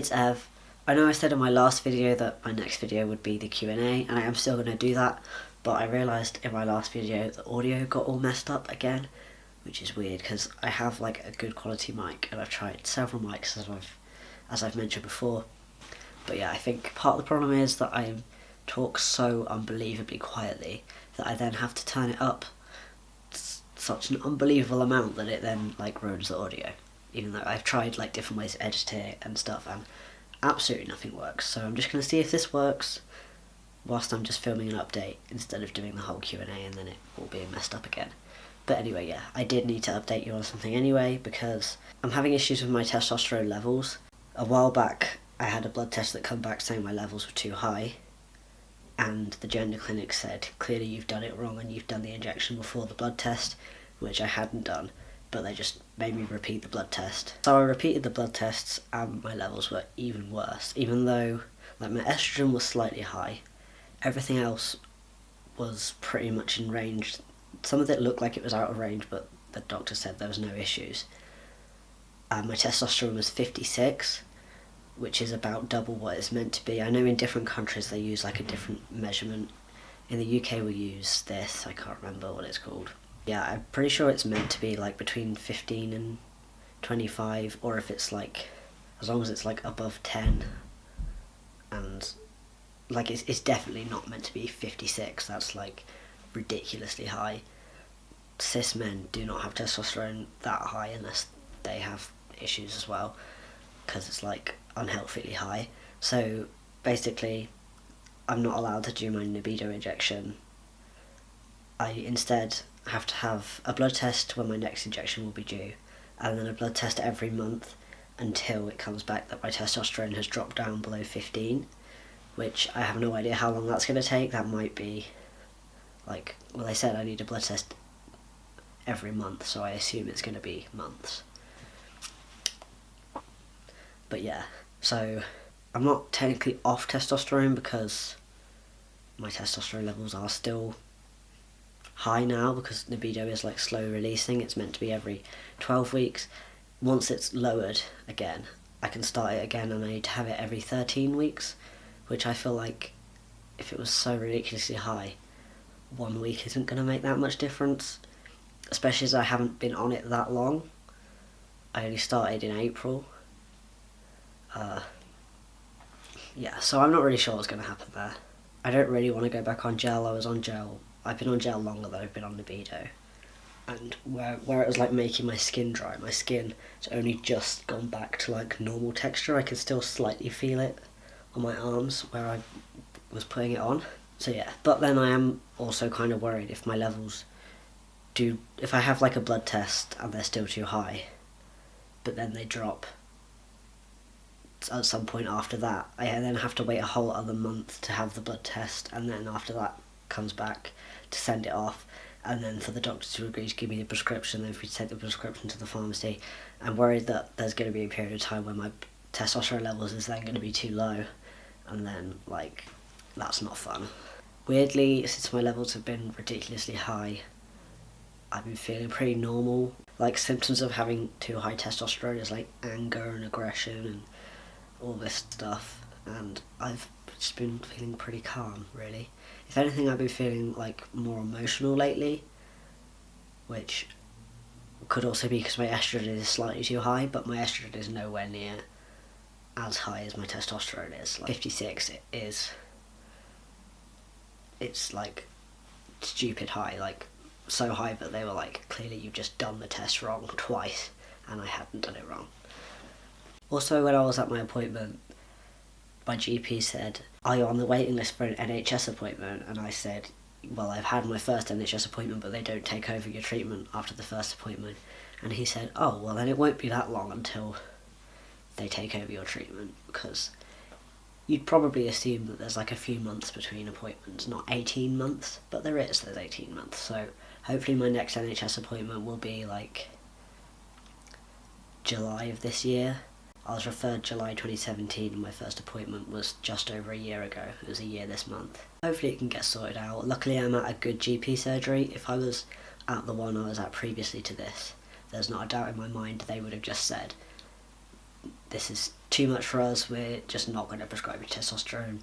it's Ev. I know I said in my last video that my next video would be the Q&A, and I am still going to do that, but I realised in my last video the audio got all messed up again, which is weird because I have like a good quality mic and I've tried several mics as I've mentioned before. But yeah, I think part of the problem is that I talk so unbelievably quietly that I then have to turn it up such an unbelievable amount that it then like ruins the audio, even though I've tried like different ways to edit it and stuff and absolutely nothing works. So I'm just going to see if this works whilst I'm just filming an update instead of doing the whole Q&A and then it all being messed up again. But anyway, yeah, I did need to update you on something anyway because I'm having issues with my testosterone levels. A while back I had a blood test that come back saying my levels were too high, and the gender clinic said, clearly you've done it wrong and you've done the injection before the blood test, which I hadn't done, but they just made me repeat the blood test. So I repeated the blood tests and my levels were even worse. Even though like my estrogen was slightly high, everything else was pretty much in range. Some of it looked like it was out of range, but the doctor said there was no issues. My testosterone was 56, which is about double what it's meant to be. I know in different countries they use like a different measurement. In the UK we use this, I can't remember what it's called. Yeah, I'm pretty sure it's meant to be like between 15 and 25, or if it's like, as long as it's like above 10, and like it's definitely not meant to be 56, that's like ridiculously high. Cis men do not have testosterone that high unless they have issues as well, because it's like unhealthily high. So basically I'm not allowed to do my Nebido injection. I instead have to have a blood test when my next injection will be due, and then a blood test every month until it comes back that my testosterone has dropped down below 15, which I have no idea how long that's going to take. That might be like, well, they said I need a blood test every month, so I assume it's going to be months. But yeah, so I'm not technically off testosterone because my testosterone levels are still high now, because Nebido is like slow releasing. It's meant to be every 12 weeks. Once it's lowered again, I can start it again, and I need to have it every 13 weeks, which I feel like if it was so ridiculously high, 1 week isn't going to make that much difference, especially as I haven't been on it that long. I only started in April. Yeah, so I'm not really sure what's going to happen there. I don't really want to go back on gel. I was on gel. I've been on gel longer than I've been on Nebido. And where it was like making my skin dry, my skin has only just gone back to like normal texture. I can still slightly feel it on my arms where I was putting it on. So yeah, but then I am also kind of worried if my levels if I have like a blood test and they're still too high, but then they drop at some point after that, I then have to wait a whole other month to have the blood test, and then after that comes back to send it off, and then for the doctor to agree to give me the prescription, then for me to take the prescription to the pharmacy. I'm worried that there's going to be a period of time where my testosterone levels is then going to be too low, and then like that's not fun. Weirdly, since my levels have been ridiculously high, I've been feeling pretty normal. Like symptoms of having too high testosterone is like anger and aggression and all this stuff, and I've just been feeling pretty calm, really. If anything, I've been feeling like more emotional lately, which could also be because my estrogen is slightly too high, but my estrogen is nowhere near as high as my testosterone is. Like 56 it's like stupid high, like so high that they were like, clearly you've just done the test wrong twice, and I hadn't done it wrong. Also, when I was at my appointment, my GP said, are you on the waiting list for an NHS appointment? And I said, well, I've had my first NHS appointment, but they don't take over your treatment after the first appointment. And he said, oh, well then it won't be that long until they take over your treatment, because you'd probably assume that there's like a few months between appointments, not 18 months, but there's 18 months. So hopefully my next NHS appointment will be like July of this year. I was referred July 2017 and my first appointment was just over a year ago. It was a year this month. Hopefully it can get sorted out. Luckily I'm at a good GP surgery. If I was at the one I was at previously to this, there's not a doubt in my mind they would have just said, this is too much for us, we're just not going to prescribe you testosterone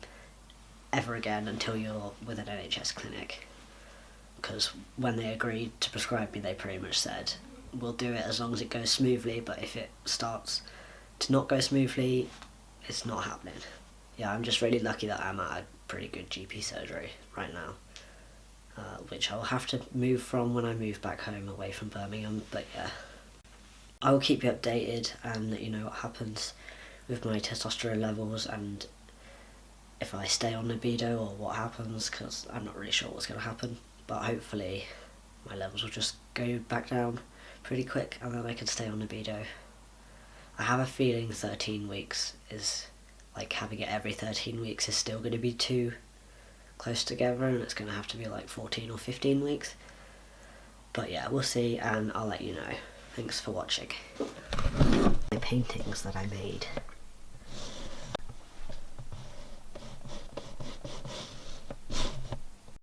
ever again until you're with an NHS clinic. Because when they agreed to prescribe me, they pretty much said, we'll do it as long as it goes smoothly, but if it starts to not go smoothly, it's not happening. Yeah, I'm just really lucky that I'm at a pretty good GP surgery right now, which I'll have to move from when I move back home away from Birmingham, but yeah. I will keep you updated and let you know what happens with my testosterone levels and if I stay on Nebido or what happens, because I'm not really sure what's going to happen, but hopefully my levels will just go back down pretty quick and then I can stay on Nebido. I have a feeling 13 weeks is, like, having it every 13 weeks is still going to be too close together, and it's going to have to be like 14 or 15 weeks. But yeah, we'll see, and I'll let you know. Thanks for watching. My paintings that I made.